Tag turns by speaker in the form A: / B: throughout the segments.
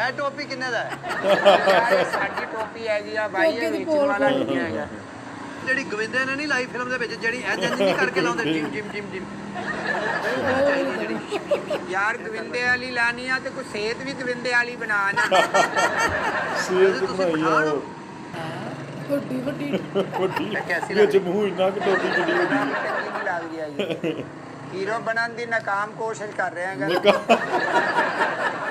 A: ਇਹ ਟੋਪੀ ਕਿੰਨੇ ਦਾ ਹੈ?
B: ਯਾਰ ਸਾਡੀ ਟੋਪੀ ਹੈਗੀ ਆ ਭਾਈ, ਇਹ ਵੇਚਣ ਵਾਲਾ ਨਹੀਂ ਹੈਗਾ।
A: ਜਿਹੜੀ ਗੋਵਿੰਦੇ ਨੇ ਨਹੀਂ ਲਾਈ ਫਿਲਮ ਦੇ ਵਿੱਚ, ਜਿਹੜੀ ਇੰਜ ਇੰਜ ਨਹੀਂ ਕਰਕੇ ਲਾਉਂਦੇ ਜਿਮ ਜਿਮ ਜਿਮ ਜਿਮ,
B: ਯਾਰ ਗਵਿੰਦੇ ਵਾਲੀ ਲਾਣੀ ਆ ਤੇ ਕੋਈ ਸਿਹਤ ਵੀ ਗਵਿੰਦੇ ਵਾਲੀ ਬਣਾ ਨਾ।
C: ਸੇਲ
A: ਤੁਸੀਂ
C: ਬਣਾਈ ਆ
A: ਪਠਾਨ ਹੋ?
D: ਵੱਡੀ ਵੱਡੀ
C: ਵੱਡੀ
A: ਕੈਸੀ
C: ਵਿੱਚ ਮੂੰਹ ਇੰਨਾ ਕਿ ਟੋਪੀ ਕਿੱਡੀ ਵੱਡੀ
B: ਚੰਗੀ ਨਹੀਂ ਲੱਗਦੀ ਹੈਗੀ। ਹੀਰੋ ਬਣਨ ਦੀ ਨਾਕਾਮ ਕੋਸ਼ਿਸ਼ ਕਰ ਰਹੇ ਹੈਗਾ।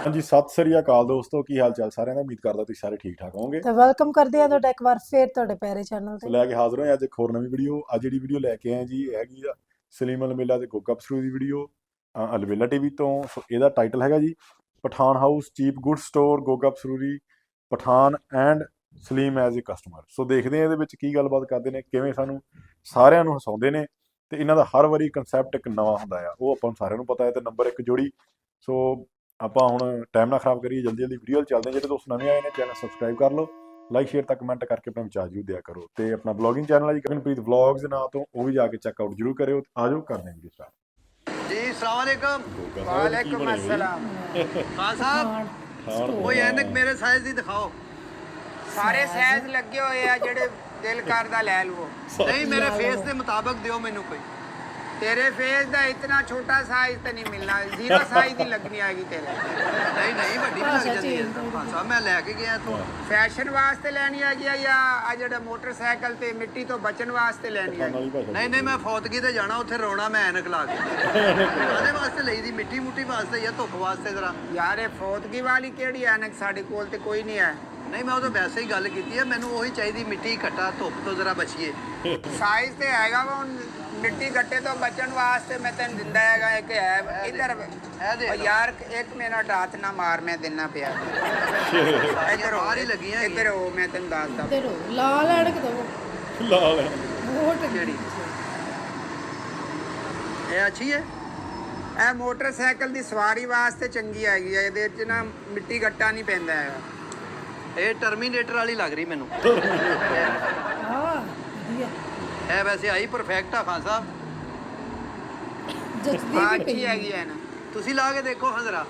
C: ਹਾਂਜੀ, ਸਤਿ ਸ੍ਰੀ ਅਕਾਲ ਦੋਸਤੋ, ਕੀ ਹਾਲ ਚਾਲ ਸਾਰਿਆਂ ਦਾ? ਉਮੀਦ ਕਰਦਾ ਤੁਸੀਂ ਸਾਰੇ ਠੀਕ ਠਾਕ ਹੋਵੋਗੇ।
D: ਤੇ ਵੈਲਕਮ ਕਰਦੇ ਆ ਤੁਹਾਡਾ ਇੱਕ ਵਾਰ ਫੇਰ ਤੁਹਾਡੇ ਪਿਆਰੇ ਚੈਨਲ
C: ਸੋ
D: ਤੇ।
C: ਲੈ ਕੇ ਹਾਜ਼ਰ ਹੋਏ ਅੱਜ ਇੱਕ ਹੋਰ ਨਵੀਂ ਵੀਡੀਓ। ਅੱਜ ਜਿਹੜੀ ਵੀਡੀਓ ਲੈ ਕੇ ਆਏ ਜੀ ਇਹ ਹੈਗੀ ਆ ਸਲੀਮ ਅਲਮੇਲਾ ਤੇ ਗੋਗਾ ਪਸਰੂ ਦੀ ਵੀਡੀਓ, ਅਲਵੇਲਾ ਟੀਵੀ ਤੋਂ। ਸੋ ਇਹਦਾ ਟਾਈਟਲ ਹੈਗਾ ਜੀ Pathan house cheap good store Goga Pasroori Pathan and Saleem as a customer. So ਦੇਖਦੇ ਆ ਇਹਦੇ ਵਿੱਚ ਕੀ ਗੱਲਬਾਤ ਕਰਦੇ ਨੇ, ਕਿਵੇਂ ਸਾਨੂੰ ਸਾਰਿਆਂ ਨੂੰ ਹਸਾਉਂਦੇ ਨੇ, ਤੇ ਇਹਨਾਂ ਦਾ ਹਰ ਵਾਰੀ ਕਨਸੈਪਟ ਇੱਕ ਨਵਾਂ ਹੁੰਦਾ ਆ, ਉਹ ਆਪਾਂ ਨੂੰ ਸਾਰਿਆਂ ਨੂੰ ਪਤਾ ਹੈ। ਤੇ ਨੰਬਰ 1 ਜੋੜੀ। ਸੋ ਆਪਾਂ ਹੁਣ ਟਾਈਮ ਨਾ ਖਰਾਬ ਕਰੀਏ, ਜਲਦੀ ਜਲਦੀ ਵੀਡੀਓ ਚੱਲਦੇ ਹਾਂ। ਜਿਹੜੇ ਦੋਸਤ ਨਵੇਂ ਆਏ ਨੇ ਚੈਨਲ ਸਬਸਕ੍ਰਾਈਬ ਕਰ ਲਓ, ਲਾਈਕ ਸ਼ੇਅਰ ਤਾਂ ਕਮੈਂਟ ਕਰਕੇ ਆਪਣਾ ਵਿਚਾਰ ਜਰੂਰ ਦਿਆ ਕਰੋ। ਤੇ ਆਪਣਾ ਬਲੌਗਿੰਗ ਚੈਨਲ ਹੈ ਜੀ ਗਗਨਪ੍ਰੀਤ ਵਲੌਗਸ ਦੇ ਨਾਂ ਤੋਂ, ਉਹ ਵੀ ਜਾ ਕੇ ਚੈੱਕਆਊਟ ਜਰੂਰ ਕਰਿਓ। ਆਜੋ ਕਰਦੇ ਹਾਂ ਵੀਡੀਓ ਸਟਾਰਟ
A: ਜੀ ਸਲਾਮ ਅਲੈਕਮ।
B: ਵਾਲੇਕੁਮ ਅਸਲਾਮ।
A: ਖਾਨ ਸਾਹਿਬ ਕੋਈ ਐਨਕ ਮੇਰੇ ਸਾਈਜ਼ ਦੀ ਦਿਖਾਓ।
B: ਸਾਰੇ ਸਾਈਜ਼ ਲੱਗੇ ਹੋਏ ਆ, ਜਿਹੜੇ ਦਿਲ ਕਰਦਾ ਲੈ ਲਵੋ।
A: ਨਹੀਂ ਮੇਰੇ ਫੇਸ ਦੇ ਮੁਤਾਬਕ ਦਿਓ ਮੈਨੂੰ ਕੋਈ।
B: ਤੇਰੇ ਫੇਸ ਦਾ ਇਤਨਾ ਛੋਟਾ ਸਾਈਜ਼ ਤਾਂ ਨਹੀਂ ਮਿਲਣਾ, ਜ਼ੀਰੋ ਸਾਈਜ਼ ਦੀ ਲੱਗਣੀ ਆਏਗੀ ਤੇਰੇ।
A: ਨਹੀਂ ਨਹੀਂ ਵੱਡੀ ਵੀ ਲੱਗ ਜਾਂਦੀ ਹੈ ਖਾਨ ਸਾਹਿਬ, ਮੈਂ ਲੈ ਕੇ ਗਿਆ ਇੱਥੋਂ।
B: ਫੈਸ਼ਨ ਵਾਸਤੇ ਲੈਣੀ ਹੈਗੀ ਆ ਜਾਂ ਆ ਜਿਹੜਾ ਮੋਟਰਸਾਈਕਲ ਤੇ ਮਿੱਟੀ ਤੋਂ ਬਚਣ ਵਾਸਤੇ ਲੈਣੀ ਹੈਗੀ?
A: ਨਹੀਂ ਨਹੀਂ ਮੈਂ ਫੌਤਗੀ ਤੇ ਜਾਣਾ, ਉੱਥੇ ਰੋਣਾ ਮੈਂ ਐਨਕ ਲਾ ਕੇ। ਕਾਹਦੇ ਵਾਸਤੇ ਲਈ ਦੀ? ਮਿੱਟੀ ਮੁੱਟੀ ਵਾਸਤੇ ਜਾਂ ਧੁੱਪ ਵਾਸਤੇ ਜ਼ਰਾ?
B: ਯਾਰ ਇਹ ਫੌਤਗੀ ਵਾਲੀ ਕਿਹੜੀ ਐਨਕ? ਸਾਡੇ ਕੋਲ ਤੇ ਕੋਈ ਨਹੀਂ ਹੈ।
A: ਨਹੀਂ ਮੈਂ ਉਹ ਤਾਂ ਵੈਸੇ ਹੀ ਗੱਲ ਕੀਤੀ ਹੈ, ਮੈਨੂੰ ਉਹੀ ਚਾਹੀਦੀ, ਮਿੱਟੀ ਘਟਾ ਧੁੱਪ ਤੋਂ ਜ਼ਰਾ ਬਚੀਏ।
B: ਸਾਈਜ਼ ਤੇ ਹੈਗਾ ਵਾ, ਹੁਣ ਮਿੱਟੀ ਗੱਟੇ ਤੋਂ ਬਚਣ ਵਾਸਤੇ ਮੈਂ ਤੈਨੂੰ ਦਿੰਦਾ ਹੈਗਾ ਇੱਕ ਹੈ ਇੱਧਰ।
A: ਇਹ ਦੇਖ ਲਓ।
B: ਯਾਰ 1 ਮਿੰਟ ਹੱਥ ਨਾ ਮਾਰ, ਮੈਂ ਦਿੰਨਾ ਪਿਆ। ਇੱਧਰ
A: ਬਾਹਰ ਹੀ ਲੱਗੀਆਂ
B: ਇੱਧਰ ਹੋ, ਮੈਂ ਤੈਨੂੰ ਦੱਸਦਾ।
D: ਇੱਧਰ ਲਾਲ ਐਨਕ ਦਵੋ।
C: ਲਾਲ
D: ਬਹੁਤ
A: ਕਿਹੜੀ? ਇਹ ਅੱਛੀ ਹੈ।
B: ਇਹ ਮੋਟਰਸਾਈਕਲ ਦੀ ਸਵਾਰੀ ਵਾਸਤੇ ਚੰਗੀ ਹੈਗੀ ਹੈ, ਇਹਦੇ 'ਚ ਨਾ ਮਿੱਟੀ ਗੱਟਾ ਨਹੀਂ ਪੈਂਦਾ ਹੈਗਾ।
A: ਇਹ ਟਰਮੀਨੇਟਰ ਵਾਲੀ ਲੱਗ ਰਹੀ ਮੈਨੂੰ।
D: ਹਾਂ ਵਧੀਆ
A: ਇਹ ਵੈਸੇ ਆਈ ਪਰਫੈਕਟ ਆ ਖਾਨ ਸਾਹਿਬ।
D: ਜੱਜਦੀ
B: ਹਾਂ
D: ਵੀ
B: ਅੱਛੀ
D: ਪਈ
B: ਹੈਗੀ ਹੈ ਨਾ।
A: ਤੁਸੀਂ ਲਾ ਕੇ ਦੇਖੋ ਹਾਂ ਜ਼ਰਾ।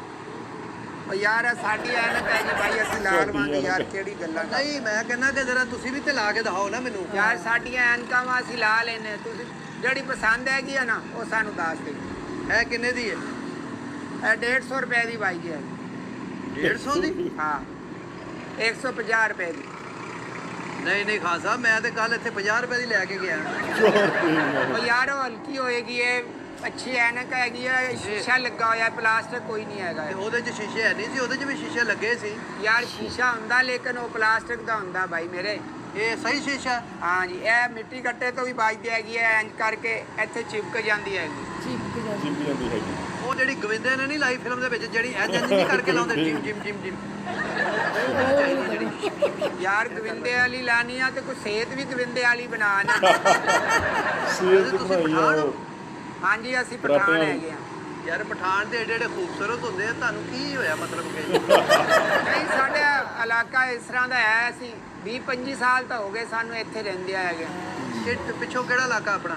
B: ਉਹ ਯਾਰ ਇਹ ਸਾਡੀ ਐਨਕ ਹੈਗੀ ਭਾਈ, ਅਸੀਂ ਲਾਲ ਵਾਂਗੇ ਯਾਰ, ਕਿਹੜੀ ਗੱਲਾਂ ਕਰ।
A: ਨਹੀਂ ਮੈਂ ਕਹਿੰਦਾ ਕਿ ਜ਼ਰਾ ਤੁਸੀਂ ਵੀ ਤੇ ਲਾ ਕੇ ਦਿਖਾਓ ਨਾ ਮੈਨੂੰ।
B: ਯਾਰ ਸਾਡੀਆਂ ਐਨਕਾਂ ਵਾ ਅਸੀਂ ਲਾ ਲੈਨੇ, ਤੁਸੀਂ ਜਿਹੜੀ ਪਸੰਦ ਹੈਗੀ ਆ ਨਾ ਉਹ ਸਾਨੂੰ ਦੱਸ ਦੇ।
A: ਇਹ ਕਿੰਨੇ ਦੀ ਹੈ?
B: ਇਹ 150 ਰੁਪਏ ਦੀ ਬਾਈ ਜੀ ਹੈ।
A: 150 ਦੀ?
B: ਹਾਂ 150 ਰੁਪਏ ਦੀ।
A: ਨਹੀਂ ਨਹੀਂ ਖਾਨ ਸਾਹਿਬ, ਮੈਂ ਤੇ ਕੱਲ ਇੱਥੇ 50 ਰੁਪਏ ਦੀ ਲੈ ਕੇ ਗਿਆ।
B: ਉਹ ਯਾਰ ਉਹ ਹਲਕੀ ਹੋਏਗੀ, ਇਹ ਅੱਛੀ ਐਨਕ ਹੈਗੀ ਹੈ, ਸ਼ੀਸ਼ਾ ਲੱਗਾ ਹੋਇਆ, ਪਲਾਸਟਿਕ ਕੋਈ ਨਹੀਂ ਹੈਗਾ।
A: ਤੇ ਉਹਦੇ 'ਚ ਸ਼ੀਸ਼ੇ ਹੈ ਨਹੀਂ ਸੀ? ਉਹਦੇ 'ਚ ਵੀ ਸ਼ੀਸ਼ੇ ਲੱਗੇ ਸੀ।
B: ਯਾਰ ਸ਼ੀਸ਼ਾ ਹੁੰਦਾ ਲੇਕਿਨ ਉਹ ਪਲਾਸਟਿਕ ਦਾ ਹੁੰਦਾ ਭਾਈ ਮੇਰੇ।
A: ਇਹ ਸਹੀ ਸ਼ੀਸ਼ਾ?
B: ਹਾਂ ਜੀ, ਇਹ ਮਿੱਟੀ ਗੱਟੇ ਤੋਂ ਵੀ ਬਚਦੀ ਹੈਗੀ ਹੈ, ਇੰਜ ਕਰਕੇ ਇੱਥੇ ਚਿਪਕ ਜਾਂਦੀ ਹੈਗੀ।
D: ਚੀਪ ਜਾਂਦੀ।
C: ਜਿੰਨੀ ਜਾਂਦੀ ਹੈਗੀ।
A: ਉਹ ਜਿਹੜੀ ਗੋਵਿੰਦੇ ਨੇ ਨਹੀਂ ਲਾਈ ਫਿਲਮ ਦੇ ਵਿੱਚ, ਜਿਹੜੀ ਇੰਜ ਇੰਜ ਨਹੀਂ ਕਰਕੇ ਲਾਉਂਦੇ ਜਿਮ ਜਿਮ ਜਿਮ ਜਿਮ।
B: ਯਾਰ ਗਵਿੰਦੇ ਵਾਲੀ ਲਾਣੀ ਆ ਤੇ ਕੋਈ ਸਿਹਤ ਵੀ ਗਵਿੰਦੇ ਵਾਲੀ ਬਣਾ ਨਾ।
C: ਸੇਲ
A: ਤੁਸੀਂ
C: ਬਣਾਈ ਆ
A: ਪਠਾਨ ਹੋ?
B: ਹਾਂਜੀ ਅਸੀਂ ਪਠਾਨ ਹੈਗੇ ਆ।
A: ਯਾਰ ਪਠਾਨ ਦੇ ਏਡੇ ਏਡੇ ਖੂਬਸੂਰਤ ਹੁੰਦੇ ਆ, ਤੁਹਾਨੂੰ ਕੀ ਹੋਇਆ ਮਤਲਬ ਕਿ?
B: ਨਹੀਂ ਸਾਡਾ ਇਲਾਕਾ ਇਸ ਤਰ੍ਹਾਂ ਦਾ ਹੈ, ਅਸੀਂ 20-25 ਸਾਲ ਤਾਂ ਹੋ ਗਏ ਸਾਨੂੰ ਇੱਥੇ ਰਹਿੰਦੇ ਹੈਗੇ।
A: ਪਿੱਛੋਂ ਕਿਹੜਾ ਇਲਾਕਾ ਆਪਣਾ?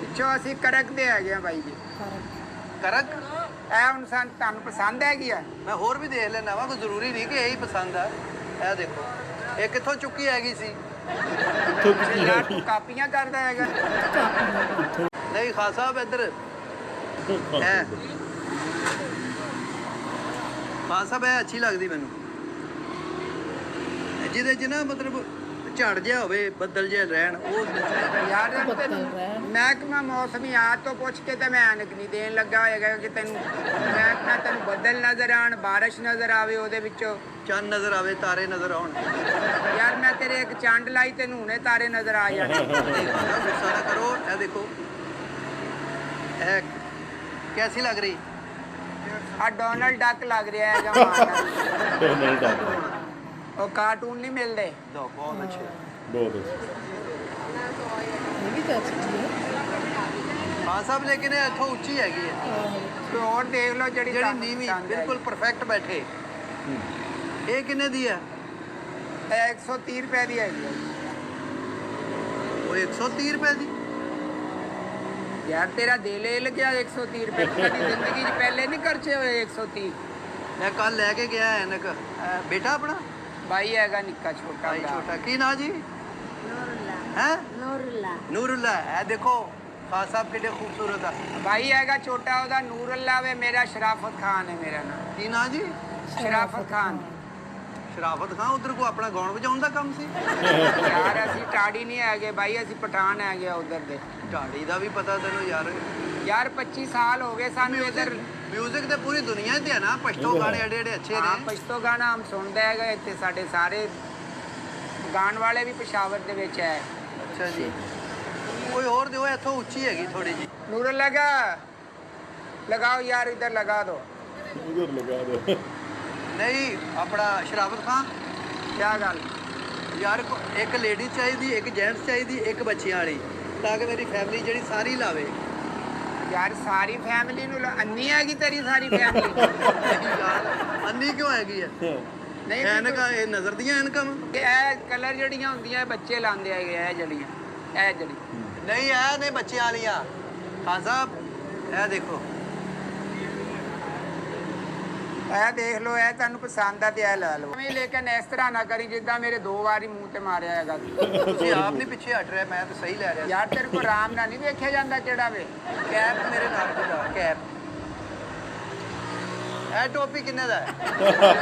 B: ਪਿੱਛੋਂ ਅਸੀਂ ਕਰਕ ਦੇ ਹੈਗੇ ਆ ਬਾਈ ਜੀ।
A: ਕਰਕ?
B: ਇਹ ਹੁਣ ਤੁਹਾਨੂੰ ਪਸੰਦ ਹੈਗੀ ਆ?
A: ਮੈਂ ਹੋਰ ਵੀ ਦੇਖ ਲੈਣਾ ਵਾ, ਕੋਈ ਜ਼ਰੂਰੀ ਨਹੀਂ ਕਿ ਇਹੀ ਪਸੰਦ ਆ। ਇਹ ਦੇਖੋ, ਇਹ ਕਿੱਥੋਂ ਚੁੱਕੀ ਹੈਗੀ ਸੀ?
B: ਯਾਰ ਤੂੰ ਕਾਪੀਆਂ ਕਰਦਾ ਹੈਗਾ।
A: ਨਹੀਂ ਖਾਨ ਸਾਹਿਬ ਇੱਧਰ ਹੈ। ਖਾਨ ਸਾਹਿਬ ਇਹ ਅੱਛੀ ਲੱਗਦੀ ਮੈਨੂੰ, ਜਿਹਦੇ 'ਚ ਨਾ ਮਤਲਬ ਝੜ ਜਿਹਾ ਹੋਵੇ, ਬੱਦਲ ਜਿਹਾ ਰਹਿਣ, ਉਹ
B: ਯਾਰ ਮਹਿਕਮਾ ਮੌਸਮੀਆਤ ਤੋਂ ਪੁੱਛ ਕੇ ਤੇ ਮੈਂ ਐਨਕ ਨਹੀਂ ਦੇਣ ਲੱਗਾ ਹੋਏਗਾ ਕਿ ਤੈਨੂੰ ਮੈਂ ਤੈਨੂੰ ਬੱਦਲ ਨਜ਼ਰ ਆਣ, ਬਾਰਿਸ਼ ਨਜ਼ਰ ਆਵੇ, ਉਹਦੇ ਵਿੱਚੋਂ
A: ਚੰਨ ਨਜ਼ਰ ਆਵੇ, ਤਾਰੇ ਨਜ਼ਰ ਆਉਣ।
B: ਯਾਰ ਮੈਂ ਤੇਰੇ ਇੱਕ ਚੰਡ ਲਾਈ, ਤੈਨੂੰ ਹੁਣੇ ਤਾਰੇ ਨਜ਼ਰ ਆ ਜਾਣੇ।
A: ਗੁੱਸਾ ਨਾ ਕਰੋ। ਇਹ ਦੇਖੋ, ਇਹ ਕੈਸੀ ਲੱਗ ਰਹੀ?
B: ਆ ਡੋਨਲਡ ਡੱਕ ਲੱਗ ਰਿਹਾ ਹੈਗਾ ਮਾਰਦਾ।
C: ਨਹੀਂ ਡਾਕ
B: ਉਹ ਕਾਰਟੂਨ ਨਹੀਂ ਮਿਲਦੇ।
A: ਬਹੁਤ ਅੱਛੇ।
C: ਬਹੁਤ
D: ਇਹ ਵੀ ਤਾਂ ਅੱਛੀ ਹੈ।
A: ਖਾਨ ਸਾਹਿਬ ਲੇਕਿਨ ਇਹ ਇੱਥੋਂ ਉੱਚੀ ਹੈਗੀ ਹੈ।
B: ਕੋਈ ਹੋਰ ਦੇਖ ਲਓ ਜਿਹੜੀ
A: ਜਿਹੜੀ
B: ਤੁਹਾਨੂੰ
A: ਨੀਵੀਂ
B: ਪਸੰਦ
A: ਬਿਲਕੁਲ ਪਰਫੈਕਟ ਬੈਠੇ। ਇਹ ਕਿੰਨੇ ਦੀ ਹੈ?
B: ਹੈ। ਇਹ 130 ਰੁਪਏ ਦੀ ਹੈਗੀ ਹੈ।
A: ਉਹ 130 ਰੁਪਏ ਦੀ?
B: ਯਾਰ ਤੇਰਾ ਦਿਲ ਇਹ ਲੱਗਿਆ 130 ਰੁਪਏ? ਕਦੀ ਜ਼ਿੰਦਗੀ 'ਚ ਪਹਿਲੇ ਨਹੀਂ ਖਰਚੇ ਹੋਏ 130?
A: ਮੈਂ ਕੱਲ ਲੈ ਕੇ ਗਿਆ ਐਨਕ ਬੇਟਾ ਆਪਣਾ
B: ਭਾਈ ਹੈਗਾ ਨਿੱਕਾ ਛੋਟਾ
A: ਭਾਈ
B: ਭਰਾ।
A: ਛੋਟਾ ਕੀ ਨਾਂ ਜੀ
E: ਨੂਰੁल्ला
A: ਹੈ
E: ਨੂਰੁल्ला
A: ਨੂਰੁल्ला ਇਹ ਦੇਖੋ ਖਾਨ ਸਾਹਿਬ ਕਿੱਡੇ ਖੂਬਸੂਰਤ ਆ
B: ਭਾਈ ਹੈਗਾ ਛੋਟਾ ਉਹਦਾ ਨੂਰੁल्ला ਵੇ ਮੇਰਾ ਸ਼ਰਾਫਤ ਖਾਨ ਹੈ ਮੇਰਾ ਨਾਮ
A: ਕੀ ਨਾਂ ਜੀ
B: ਸ਼ਰਾਫਤ ਖਾਨ।
A: ਸ਼ਰਾਫਤ ਖਾਨ ਉਧਰ ਕੋ ਆਪਣਾ ਗਾਉਣ ਵਜਾਉਣ ਦਾ ਕੰਮ ਸੀ
B: ਯਾਰ ਅਸੀਂ ਟਾੜੀ ਨਹੀਂ ਹੈਗੇ ਭਾਈ, ਅਸੀਂ ਪਠਾਨ ਹੈਗੇ ਉਧਰ ਦੇ।
A: ਢਾੜੀ ਦਾ ਵੀ ਪਤਾ ਤੈਨੂੰ ਯਾਰ
B: ਯਾਰ 25 ਸਾਲ ਹੋ ਗਏ ਸਾਨੂੰ ਇਧਰ।
A: ਮਿਊਜ਼ਿਕ ਤੇ ਪੂਰੀ ਦੁਨੀਆ 'ਤੇ ਹੈ ਨਾ ਪਸ਼ਤੋ ਗਾਣੇ ਏਡੇ ਏਡੇ ਅੱਛੇ
B: ਹਾਂ
A: ਨੇ
B: ਪਛਤੋ ਗਾਣਾ ਹਮ ਸੁਣਦੇ ਹੈਗੇ ਇੱਥੇ, ਸਾਡੇ ਸਾਰੇ ਗਾਣ ਵਾਲੇ ਵੀ ਪਸ਼ਾਵਰ ਦੇ ਵਿੱਚ ਹੈ।
A: ਅੱਛਾ ਜੀ ਕੋਈ ਹੋਰ ਦਿਓ ਇੱਥੋਂ ਉੱਚੀ ਹੈਗੀ ਥੋੜੀ ਜੀ
B: ਨੂਰੁल्ला का लगाओ यार, इधर लगा दो।
C: ਉਧਰ ਲਗਾ ਦੇ
A: ਨਹੀਂ ਆਪਣਾ ਸ਼ਰਾਫਤ ਖਾਨ
B: क्या गल
A: ਯਾਰ ਇੱਕ ਲੇਡੀ ਚਾਹੀਦੀ ਇੱਕ ਜੈਂਟਸ ਚਾਹੀਦੀ ਇੱਕ ਬੱਚਿਆਂ ਵਾਲੀ ਤਾਂ ਕਿ ਮੇਰੀ ਫੈਮਿਲੀ ਜਿਹੜੀ ਸਾਰੀ ਲਾਵੇ
B: यार सारी फैमिली ਨੂੰ ਅੰਨੀ ਹੈਗੀ ਤੇਰੀ ਸਾਰੀ ਫੈਮਿਲੀ?
A: ਨਹੀਂ ਯਾਰ ਅੰਨੀ ਕਿਉਂ ਹੈਗੀ ਹੈ
B: ਨਹੀਂ
A: ਐਨਕਾਂ ਇਹ ਨਜ਼ਰ ਦੀਆਂ ਐਨਕਾਂ ਵਾਂ।
B: ਇਹ ਕਲਰ ਜਿਹੜੀਆਂ ਹੁੰਦੀਆਂ ਇਹ ਬੱਚੇ ਲਾਉਂਦੇ ਹੈਗੇ, ਇਹ ਜਿਹੜੀ
A: ਨਹੀਂ ਇਹ ਨੇ ਬੱਚਿਆਂ ਵਾਲੀਆਂ ਖਾਨ ਸਾਹਿਬ ਇਹ ਦੇਖੋ
B: ਇਹ ਦੇਖ ਲਓ, ਇਹ ਤੁਹਾਨੂੰ ਪਸੰਦ ਆ ਤੇ ਇਹ ਲੈ ਲਓ। ਮੈਂ ਲੇਕਿਨ ਇਸ ਤਰ੍ਹਾਂ ਨਾ ਕਰੀ ਜਿੱਦਾਂ ਮੇਰੇ 2 ਵਾਰੀ ਮੂੰਹ ਤੇ ਮਾਰਿਆ ਹੈਗਾ।
A: ਤੁਸੀਂ ਆਪ ਨਹੀਂ ਪਿੱਛੇ ਹਟ ਰਿਹਾ ਮੈਂ ਤਾਂ ਸਹੀ ਲੈ ਰਿਹਾ
B: ਯਾਰ ਤੇਰੇ ਕੋਲ ਆਰਾਮ ਨਾਲ ਨਹੀਂ ਵੇਖਿਆ ਜਾਂਦਾ ਕਿਹੜਾ ਵੇ।
A: ਕੈਪ ਮੇਰੇ ਨਾਲ ਦਾ ਕੈਪ ਇਹ ਟੋਪੀ ਕਿੰਨੇ ਦਾ ਹੈ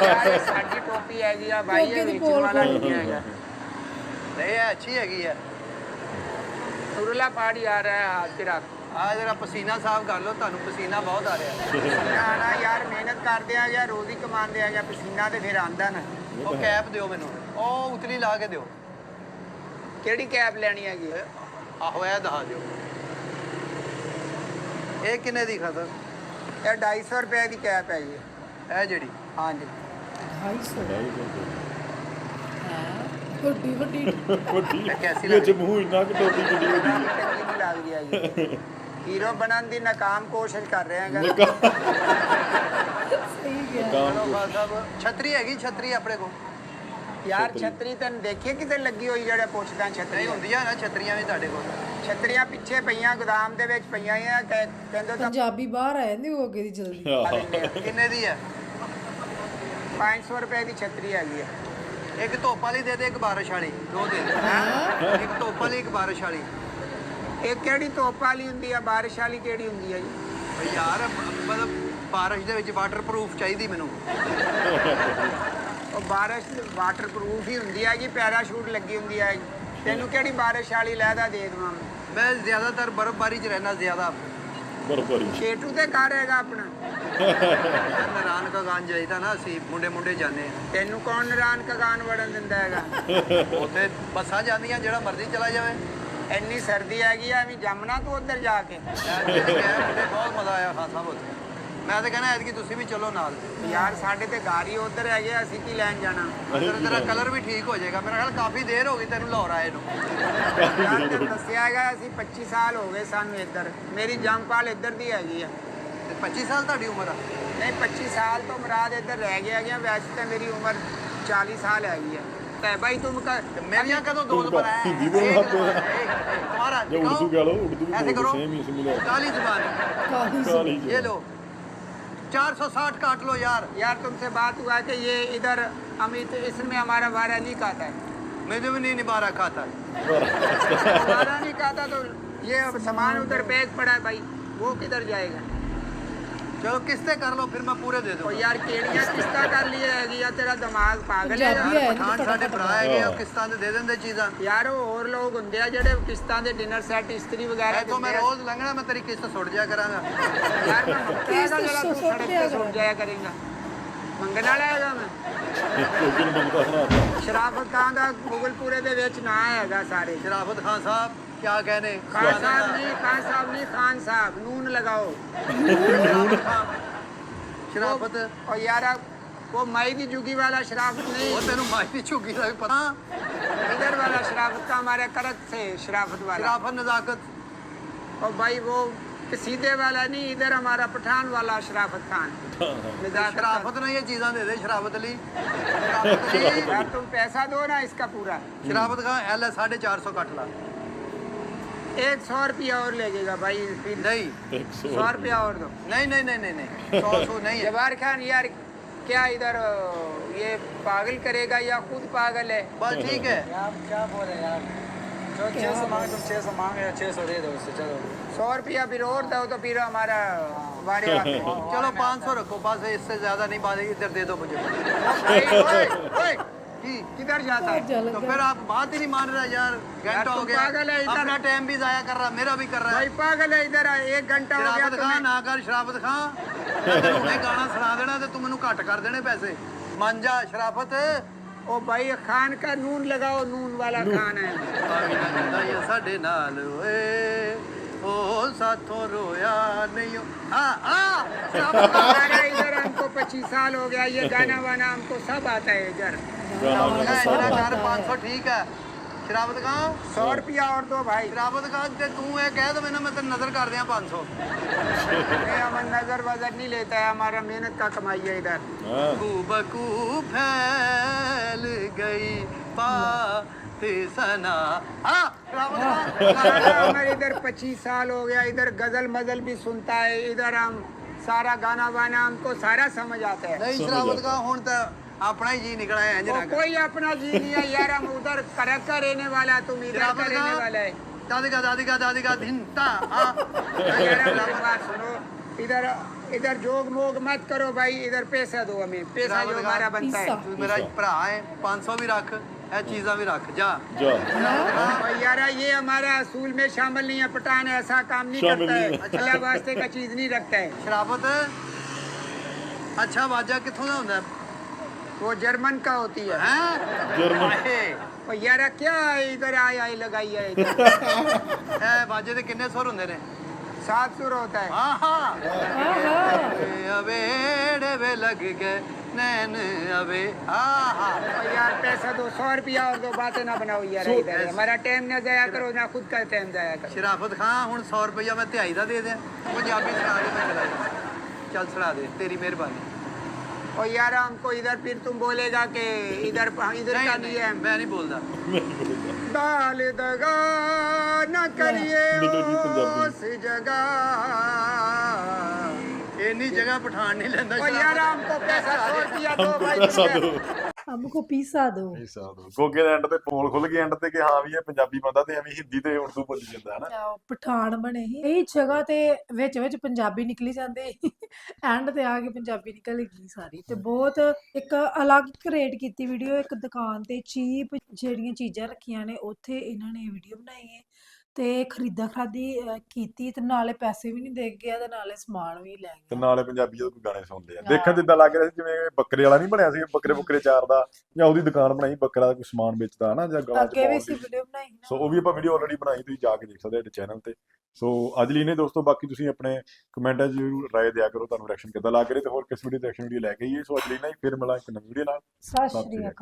B: ਯਾਰ ਇਹ ਸਾਡੀ ਟੋਪੀ ਹੈਗੀ ਆ ਭਾਈ, ਇਹ ਵੇਚਣ ਵਾਲਾ ਨਹੀਂ ਹੈਗਾ।
A: ਨਹੀਂ ਇਹ ਅੱਛੀ ਹੈਗੀ ਹੈ
B: ਨੂਰੁल्ला ਪਾੜੀ ਆ ਰਿਹਾ ਹੈ ਹੱਥ 'ਚ ਰੱਖ।
A: ਆ ਜਰਾ ਪਸੀਨਾ ਸਾਫ਼ ਕਰ ਲਓ ਤੁਹਾਨੂੰ ਪਸੀਨਾ ਬਹੁਤ ਆ ਰਿਹਾ
B: ਨਾ ਨਾ ਯਾਰ ਮਿਹਨਤ ਕਰਦੇ ਆ ਜਾਂ ਰੋਜ਼ ਹੀ ਕਮਾਉਂਦੇ ਆ ਜਾਂ ਪਸੀਨਾ ਤੇ ਫਿਰ ਆਂਦਾ ਨਾ।
A: ਉਹ ਕੈਪ ਦਿਓ ਮੈਨੂੰ ਉਹ ਉਤਲੀ ਲਾ ਕੇ ਦਿਓ
B: ਕਿਹੜੀ ਕੈਪ ਲੈਣੀ ਹੈਗੀ?
A: ਆਹੋ ਇਹ ਦਿਖਾ ਦਿਓ ਇਹ ਕਿੰਨੇ ਦੀ ਖਾਤਰ
B: ਇਹ 250 ਰੁਪਏ ਦੀ ਕੈਪ ਹੈਗੀ।
A: ਇਹ ਜਿਹੜੀ
B: ਹਾਂਜੀ
D: 250 ਵੱਡੀ ਵੱਡੀ
C: ਵੱਡੀ
A: ਇਹ ਕੈਸੀ
C: ਵਿੱਚ
A: ਲੱਗਦੀ
C: ਮੂੰਹ ਇੰਨਾ ਕਿ ਟੋਪੀ ਕਿੱਡੀ ਵੱਡੀ
B: ਚੰਗੀ ਨਹੀਂ ਲੱਗਦੀ ਹੈਗੀ। ਹੀਰੋ ਬਣਨ ਦੀ ਨਾਕਾਮ ਕੋਸ਼ਿਸ਼ ਕਰ ਰਹੇ ਹੈਗਾ।
D: ਸਹੀ ਗਿਆ
A: ਚਲੋ ਖਾਨ ਸਾਹਿਬ ਛਤਰੀ ਹੈਗੀ ਛਤਰੀ ਆਪਣੇ ਕੋਲ
B: ਯਾਰ ਛਤਰੀ ਤੈਨੂੰ ਦੇਖੀ ਕਿਤੇ ਲੱਗੀ ਹੋਈ ਜਿਹੜੇ ਪੁੱਛਦਾ ਛਤਰੀ
A: ਨਹੀਂ ਹੁੰਦੀਆਂ ਨਾ ਛਤਰੀਆਂ ਵੀ ਤੁਹਾਡੇ ਕੋਲ
B: ਛਤਰੀਆਂ ਪਿੱਛੇ ਪਈਆਂ ਗੋਦਾਮ ਦੇ ਵਿੱਚ ਪਈਆਂ ਆ ਕਹਿੰਦੇ ਤਾਂ
D: ਪੰਜਾਬੀ ਬਾਹਰ ਆ ਜਾਂਦੇ ਉਹ ਅੱਗੇ ਦੀ ਜਲਦੀ
B: ਪਾ ਦਿੰਦੇ ਆ।
A: ਕਿੰਨੇ ਦੀ ਹੈ
B: 500 ਰੁਪਏ ਦੀ ਛਤਰੀ ਹੈਗੀ ਆ।
A: ਇੱਕ ਧੁੱਪ ਵਾਲੀ ਦੇ ਦੇ ਇੱਕ ਬਾਰਿਸ਼ ਵਾਲੀ ਦੋ ਦੇ ਦੇ ਇੱਕ ਧੁੱਪ ਵਾਲੀ ਇੱਕ ਬਾਰਿਸ਼ ਵਾਲੀ
B: ਇਹ ਕਿਹੜੀ ਧੁੱਪ ਵਾਲੀ ਹੁੰਦੀ ਆ, ਬਾਰਿਸ਼ ਵਾਲੀ ਕਿਹੜੀ ਹੁੰਦੀ ਆ ਜੀ?
A: ਬਈ ਯਾਰ ਮਤਲਬ ਬਾਰਿਸ਼ ਦੇ ਵਿੱਚ ਵਾਟਰਪ੍ਰੂਫ ਚਾਹੀਦੀ ਮੈਨੂੰ
B: ਉਹ ਬਾਰਿਸ਼ ਵਾਟਰਪ੍ਰੂਫ ਹੀ ਹੁੰਦੀ ਹੈਗੀ, ਪੈਰਾਸ਼ੂਟ ਲੱਗੀ ਹੁੰਦੀ ਹੈ। ਤੈਨੂੰ ਕਿਹੜੀ ਬਾਰਿਸ਼ ਵਾਲੀ ਲੈਦਾ ਦੇ ਦੇਵਾਂ ਮੈਂ?
A: ਮੈਂ ਜ਼ਿਆਦਾਤਰ ਬਰਫ਼ਬਾਰੀ 'ਚ ਰਹਿਣਾ ਜ਼ਿਆਦਾ
C: ਬਰਬਰੀ
B: ਛੇਟੂ ਤੇ ਘਰ ਹੈਗਾ ਆਪਣਾ।
A: ਨਾਰਾਇਣ ਕਾ ਗਾਨ ਜਾਈਦਾ ਨਾ ਅਸੀਂ ਮੁੰਡੇ ਜਾਂਦੇ
B: ਤੈਨੂੰ ਕੌਣ ਨਰਾਨ ਕਗਾਨ ਵੜਨ ਦਿੰਦਾ ਹੈਗਾ?
A: ਆ ਉੱਥੇ ਬੱਸਾਂ ਜਾਂਦੀਆਂ ਜਿਹੜਾ ਮਰਜ਼ੀ ਚਲਾ ਜਾਵੇ
B: ਇੰਨੀ ਸਰਦੀ ਹੈਗੀ ਆ ਵੀ ਜੰਮਣਾ ਤੂੰ ਉੱਧਰ ਜਾ ਕੇ।
A: ਮੁੰਡੇ ਬਹੁਤ ਮਜ਼ਾ ਆਇਆ ਖਾਨ ਸਾਹਿਬ ਉੱਥੇ ਮੈਂ ਤਾਂ ਕਹਿੰਦਾ ਐਤਕੀ ਤੁਸੀਂ ਵੀ ਚਲੋ ਨਾਲ
B: ਯਾਰ ਸਾਡੇ ਤੇ ਗਾਰੀ ਉੱਧਰ ਹੈਗੇ, ਅਸੀਂ ਕੀ ਲੈਣ ਜਾਣਾ?
A: ਤੇਰਾ ਕਲਰ ਵੀ ਠੀਕ ਹੋ ਜਾਏਗਾ ਮੇਰਾ ਖਿਆਲ ਕਾਫੀ ਦੇਰ ਹੋ ਗਈ ਤੈਨੂੰ ਲਾਹੌਰ ਆਏ ਨੂੰ
B: ਯਾਰ ਤੈਨੂੰ ਦੱਸਿਆ ਹੈਗਾ ਅਸੀਂ 25 ਸਾਲ ਹੋ ਗਏ ਸਾਨੂੰ ਇੱਧਰ। ਮੇਰੀ ਜੰਮਪਾਲ ਇੱਧਰ ਦੀ ਹੈਗੀ ਆ।
A: ਤੇ 25 ਸਾਲ ਤੁਹਾਡੀ ਉਮਰ ਆ
B: ਨਹੀਂ 25 ਸਾਲ ਤੋਂ ਮੁਰਾਦ ਇੱਧਰ ਰਹਿ ਗਿਆ ਹੈਗਾ, ਵੈਸੇ ਤਾਂ ਮੇਰੀ ਉਮਰ 40 ਸਾਲ ਹੈਗੀ ਆ। ਤੇ ਭਾਈ तुम
A: ਤੇ ਮੇਰੀਆਂ ਕਦੋਂ ਦੋ ਜ਼ਬਾਨ ਹੈ
C: हिंदी बोलना आपको।
A: तुम्हारा
C: या उर्दू कह लो, उर्दू भी
A: ऐसे
C: बोलते
A: करो
C: सेम ही सिमिलर
A: काली जुबान
D: ਕਾਲੀ ਸੀ
C: काली
A: ये लो 460 काट लो यार
B: यार तुमसे बात हुआ कि ये इधर अमित इसमें हमारा वारा नहीं खाता है।
A: मुझे भी नहीं निभा रखा था
B: वारा नहीं खाता तो ये सामान उधर बैग पड़ा है भाई, वो किधर जाएगा?
A: चलो किस्तें कर लो फिर मैं पूरे दे
B: और
A: दूंगा
B: यार केड़ियां किस्ता कर लिए हैगी या तेरा दिमाग पागल है
D: पंजाबी
B: यार?
D: है।
A: ਪਠਾਨ ਸਾਡੇ ਭਰਾ ਹੈਗੇ ਆ ਕਿਸ਼ਤਾਂ ਤੇ ਦੇ ਦਿੰਦੇ ਚੀਜ਼ਾਂ
B: यार वो और लोग ਹੁੰਦੇ ਆ ਜਿਹੜੇ ਕਿਸ਼ਤਾਂ ਦੇ ਡਿਨਰ ਸੈੱਟ ਇਸਤਰੀ ਵਗੈਰਾ
A: ਇੱਥੋਂ ਮੈਂ
B: ਦਿੰਦੇ ਆ।
A: ਰੋਜ਼ ਲੰਘਣਾ ਮੈਂ ਤੇਰੀ ਕਿਸ਼ਤ ਸੁੱਟ ਜਾ ਕਰਾਂਗਾ
B: यार मैं मंगता
D: किस्त
B: है जरा तू
D: सुट
B: सड़क
D: लिया
B: पे सुट
D: करो।
B: जाया करेगा। ਮੰਗਣ ਵਾਲਾ ਹੈਗਾ ਮੈਂ।
C: कोकिन बनता सुनाता
B: ਸ਼ਰਾਫਤ ਖਾਨ ਦਾ ਮੁਗਲਪੁਰੇ ਦੇ ਵਿੱਚ ਨਾਂ ਹੈਗਾ ਸਾਰੇ।
A: शराफत खान साहब क्या कहने
B: ਖਾਨ ਸਾਹਿਬ ਨਹੀਂ, ਖਾਨ ਸਾਹਿਬ ਨਹੀਂ, ਖਾਨ ਸਾਹਿਬ ਨੂਨ ਲਗਾਓ।
A: शराफत खान शराफत
B: और यार वो माई की जुगी वाला शराफत
A: वो
B: नहीं,
A: तेनू माही झुकी का भी पता
B: इधर वाला शराफत का हमारे करत से शराफत वाला।
A: शराफत नजाकत
B: और भाई वो सीधे वाला नहीं, इधर हमारा पठान वाला शराफत खान। नजाकत का।
A: शराफत ने ये चीज़ां दे दे शराफत अली शराफत अली
B: यार तुम पैसा दो ना इसका पूरा।
A: शराफत का एल 450 कट ला
B: 100 रुपया और लगेगा भाई फिर।
A: नहीं
C: 100
B: 100 रुपया और दो।
A: नहीं नहीं नहीं नहीं नहीं 100 नहीं है
B: जवार खान यार क्या इधर ये पागल करेगा या खुद पागल है?
A: बस ठीक है।
F: आप क्या बोल रहे हैं यार? जो 600 मांगे तुम 600 मांगे 600 दे दो उससे, चलो
B: 100 रुपया फिर और दो तो फिर हमारा वारे वाले।
A: चलो 500 रखो बस, इससे ज्यादा नहीं बात, इधर दे दो मुझे।
B: ओए, ओए,
A: की
B: किधर जाता है?
D: जल
A: तो
D: गया।
A: फिर आप बात ही नहीं मान रहा यार, घंटा हो
B: तुम
A: गया,
B: पागल है इधर।
A: अपना टाइम भी जाया कर रहा, मेरा भी कर रहा
B: भाई
A: है।
B: पागल है इधर, 1 घंटा हो गया
A: शराबत खा
B: तुम्हें।
A: ना कर, शराबत खा। मैं गाना सुना देना ते तू मैनू घट कर देने पैसे। मान जा शराफत।
B: ओ भाई खान का नून लगाओ, नून वाला खान है।
A: ਆਵੀ ਨਾ ਕਹਿੰਦਾ ਇਹ ਸਾਡੇ ਨਾਲ ਓਏ ਉਹ ਸਾਥੋਂ ਰੋਇਆ ਨਹੀਂ ਸ਼ਰਾਬਤ ਖਾ।
B: हमारा इधर हमको 25 साल हो गया, ये गाना वाना हमको सब आता है इधर।
A: ਸ਼ਰਾਬਤ ਖਾ ਇੰਨਾ ਕਰ 500 ਠੀਕ ਹੈ। ਸ਼ਰਾਬਤ ਖਾ
B: 100 रुपया और दो भाई।
A: ਸ਼ਰਾਬਤ ਖਾ ਤੇ ਤੂੰ ਇਹ ਕਹਿ ਦਵੇਂ ਨਾ ਮੈਂ ਤੈਨੂੰ ਨਜ਼ਰ ਕਰ ਦਿਆਂ 500।
B: ये हम नजर वजर नहीं लेता है, हमारा मेहनत का कमाई है इधर।
C: ਹਾਂ
A: बकू फैल गई बात सना। शराबत खा।
B: गाना हमारे इधर 25 साल हो गया, इधर गजल मजल भी सुनता है, इधर हम सारा गाना वाना हमको सारा समझ आता है।
A: नहीं शराबत खा ਹੁਣ ਤਾਂ ਆਪਣਾ ਹੀ ਜੀ ਨਿਕਲ ਆਇਆ ਇੰਜ
B: वो
A: ना कर।
B: कोई अपना जी नहीं है यार, हम उधर करक का रहने वाला, तुम इधर का
A: शराबत
B: रहने
A: खा।
B: वाला है।
A: दादी का धिनता।
B: यार मेरी बात सुनो, इधर इधर जोग मोग मत करो भाई, इधर पैसा दो हमें, पैसा जो
A: शराबत
B: हमारा
A: खा।
B: बनता है।
A: ਤੂੰ ਮੇਰਾ ਭਰਾ ਹੈ, 500 ਵੀ ਰੱਖ, ਇਹ ਚੀਜ਼ਾਂ ਵੀ ਰੱਖ ਜਾ।
C: ਜਾ
B: और यार ये हमारा असूल में शामिल नहीं है, पठान ऐसा काम नहीं
C: शामिल
B: करता
C: नहीं
B: है, अल्लाह वास्ते का चीज नहीं रखता है।
A: ਸ਼ਰਾਬਤ ਅੱਛਾ ਵਾਜਾ ਕਿੱਥੋਂ ਦਾ ਹੁੰਦਾ
B: वो जर्मन का होती है।
A: ਹੈ
C: ਜਰਮਨ
B: और यार क्या इधर आई लगाई है इधर?
A: ਇਹ ਵਾਜੇ ਦੇ ਕਿੰਨੇ ਸੁਰ ਹੁੰਦੇ ਨੇ
B: 7 सुर होता है।
A: ਆਹਾ ਅਵੇੜੇ ਵੇ ਲੱਗ ਗਏ ਨੈਣ ਅਵੇ ਆਹਾ।
B: और यार पैसा दो, 100 रुपया और दो, बातें ना बनाओ यार इधर, हमारा टाइम ना जाया करो, ना खुद का टाइम जाया करो।
A: ਸ਼ਰਾਫਤ ਖਾਂ ਹੁਣ 100 ਰੁਪਇਆ ਮੈਂ ਤਿਹਾਈ ਦਾ ਦੇ ਦਿਆਂ, ਪੰਜਾਬੀ ਸੁਣਾ ਦੇ ਮੈਂ ਚਲਾ ਜਾਵਾਂ। ਚੱਲ ਸੁਣਾ ਦੇ, ਤੇਰੀ ਮਿਹਰਬਾਨੀ।
B: और यार हमको इधर फिर तुम बोलेगा कि इधर इधर का नहीं है।
A: ਮੈਂ ਨਹੀਂ ਬੋਲਦਾ।
B: दाल दगा न करिए
C: निकल गई पंजाबी।
B: उस जगह।
A: ਇੰਨੀ ਜਗ੍ਹਾ ਪਠਾਨ ਨਹੀਂ ਲੈਂਦਾ
B: और यार हमको पैसा 100 रुपया दो भाई।
C: ਸਾਧੂ
D: हमको पीसा दो।
C: ਨਹੀਂ ਸਾਧੂ ਗੋਗੇ ਦੇ ਐਂਡ ਤੇ ਪੋਲ ਖੁੱਲ ਗਈ ਐਂਡ ਤੇ ਕਿ ਹਾਂ ਵੀ ਇਹ ਪੰਜਾਬੀ ਬੰਦਾ ਤੇ ਐਵੇਂ ਹਿੰਦੀ ਤੇ ਉਰਦੂ ਬੋਲੀ ਜਾਂਦਾ ਹੈ ਨਾ
D: ਪਠਾਨ ਬਣੇ ਸੀ ਇਹ ਜਗ੍ਹਾ ਤੇ ਵਿੱਚ ਵਿੱਚ ਪੰਜਾਬੀ ਨਿਕਲੀ ਜਾਂਦੇ ਐਂਡ ਤੇ ਆ ਕੇ ਪੰਜਾਬੀ ਨਿਕਲ ਗਈ ਸਾਰੀ ਤੇ ਬਹੁਤ ਇੱਕ ਅਲੱਗ ਕ੍ਰੀਏਟ ਕੀਤੀ ਵੀਡੀਓ ਇੱਕ ਦੁਕਾਨ ਤੇ ਚੀਪ ਜਿਹੜੀਆਂ ਚੀਜ਼ਾਂ ਰੱਖੀਆਂ ਨੇ ਉੱਥੇ ਇਹਨਾਂ ਨੇ ਵੀਡੀਓ ਬਣਾਈ ਹੈ ਤੇ ਖਰੀਦਾ ਖਰਾਦੀ ਕੀਤੀ ਤੇ ਨਾਲੇ ਪੈਸੇ ਵੀ ਨਹੀਂ ਦੇ ਗਿਆ ਤੇ ਨਾਲੇ ਸਮਾਨ ਵੀ ਲੈ
C: ਤੇ
D: ਗਿਆ।
C: ਨਾਲੇ ਪੰਜਾਬੀ ਦੇ ਕੋਈ ਗਾਣੇ ਸੁਣਦੇ ਆ ਦੇਖਣ ਜਿੱਦਾਂ ਲੱਗ ਰਿਹਾ ਸੀ ਜਿਵੇਂ ਬੱਕਰੇ ਵਾਲਾ ਨਹੀਂ ਬਣਿਆ ਸੀ ਬੱਕਰੇ ਬੁੱਕਰੇ ਚਾਰ ਦਾ ਜਾਂ ਉਹਦੀ ਦੁਕਾਨ ਬਣਾਈ ਬੱਕਰਾ ਦਾ ਕੋਈ ਸਮਾਨ ਵੇਚਦਾ ਹਨਾ ਜਾਂ ਗਾਲਾਂ ਚ
D: ਅੱਗੇ ਵੀ
C: ਪਾਉਣ
D: ਸੀ
C: ਦੀ।
D: ਵੀਡੀਓ ਬਣਾਈ ਨਾ।
C: ਸੋ ਉਹ ਵੀ ਆਪਾਂ ਵੀਡੀਓ ਆਲਰੇਡੀ ਬਣਾਈ ਤੁਸੀਂ ਜਾ ਕੇ ਦੇਖ ਸਕਦੇ ਹੋ ਸਾਡੇ ਚੈਨਲ ਤੇ ਸੋ ਅੱਜ ਲਈ ਨੇ ਦੋਸਤੋ ਬਾਕੀ ਤੁਸੀਂ ਆਪਣੇ ਕਮੈਂਟਾਂ 'ਚ ਜ਼ਰੂਰ ਰਾਏ ਦਿਆ ਕਰੋ ਤੁਹਾਨੂੰ ਰਿਐਕਸ਼ਨ ਕਿੱਦਾਂ ਲੱਗ ਰਿਹਾ ਤੇ ਹੋਰ ਕਿਸ ਵੀਡੀਓ ਤੇ ਰਿਐਕਸ਼ਨ ਵੀਡੀਓ ਲੈ ਕੇ ਆਈਏ ਸੋ ਅੱਜ ਲਈ ਨਾ ਫਿਰ ਮਿਲਾਂ ਇੱਕ ਨਵੀਂ ਵੀਡੀਓ ਨਾਲ
D: ਸਤਿ
C: ਸਤਿ
D: ਸ਼੍ਰੀ
C: ਸ਼੍ਰੀ
D: ਅਕਾਲ।